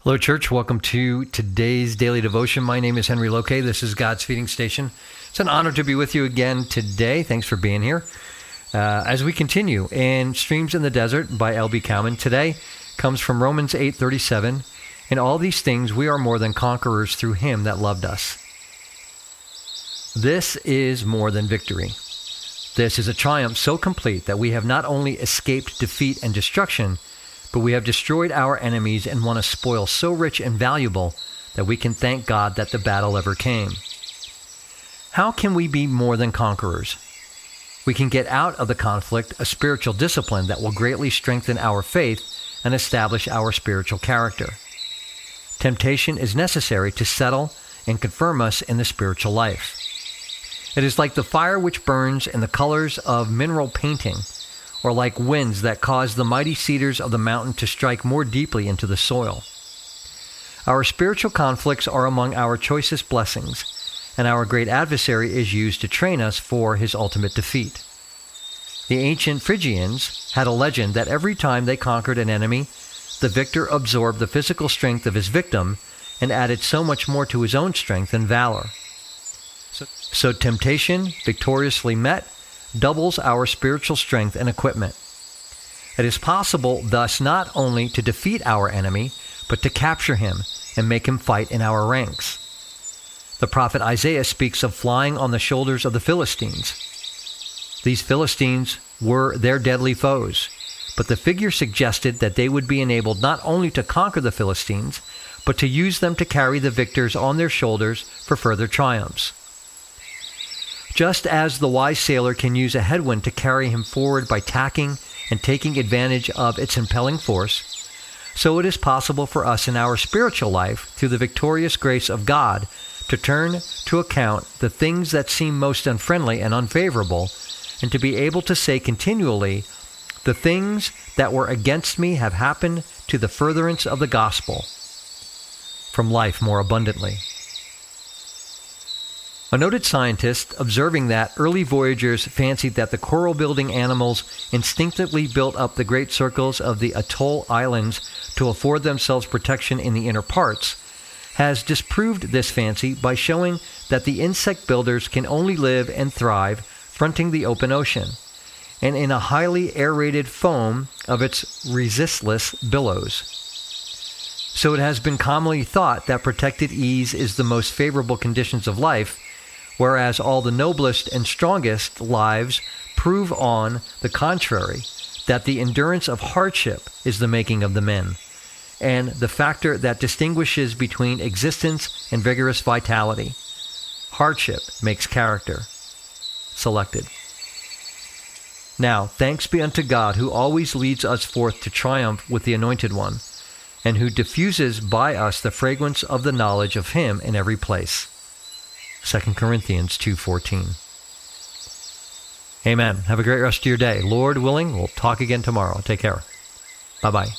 Hello, church. Welcome to today's daily devotion. My name is Henry Loke. This is God's Feeding Station. It's an honor to be with you again today. Thanks for being here. As we continue in Streams in the Desert by L.B. Cowman, today comes from Romans 8:37. In all these things we are more than conquerors through him that loved us. This is more than victory. This is a triumph so complete that we have not only escaped defeat and destruction, but we have destroyed our enemies and won a spoil so rich and valuable that we can thank God that the battle ever came. How can we be more than conquerors? We can get out of the conflict a spiritual discipline that will greatly strengthen our faith and establish our spiritual character. Temptation is necessary to settle and confirm us in the spiritual life. It is like the fire which burns in the colors of mineral painting, or like winds that cause the mighty cedars of the mountain to strike more deeply into the soil. Our spiritual conflicts are among our choicest blessings, and our great adversary is used to train us for his ultimate defeat. The ancient Phrygians had a legend that every time they conquered an enemy, the victor absorbed the physical strength of his victim and added so much more to his own strength and valor. So temptation, victoriously met, doubles our spiritual strength and equipment. It is possible thus not only to defeat our enemy, but to capture him and make him fight in our ranks. The prophet Isaiah speaks of flying on the shoulders of the Philistines. These Philistines were their deadly foes, but the figure suggested that they would be enabled not only to conquer the Philistines, but to use them to carry the victors on their shoulders for further triumphs. Just as the wise sailor can use a headwind to carry him forward by tacking and taking advantage of its impelling force, so it is possible for us in our spiritual life, through the victorious grace of God, to turn to account the things that seem most unfriendly and unfavorable, and to be able to say continually, "The things that were against me have happened to the furtherance of the gospel," from life more abundantly. A noted scientist, observing that early voyagers fancied that the coral-building animals instinctively built up the great circles of the atoll islands to afford themselves protection in the inner parts, has disproved this fancy by showing that the insect builders can only live and thrive fronting the open ocean, and in a highly aerated foam of its resistless billows. So it has been commonly thought that protected ease is the most favorable conditions of life, whereas all the noblest and strongest lives prove on the contrary that the endurance of hardship is the making of the men, and the factor that distinguishes between existence and vigorous vitality. Hardship makes character. Selected. Now, thanks be unto God, who always leads us forth to triumph with the Anointed One, and who diffuses by us the fragrance of the knowledge of him in every place. 2 Corinthians 2:14. Amen. Have a great rest of your day. Lord willing, we'll talk again tomorrow. Take care. Bye-bye.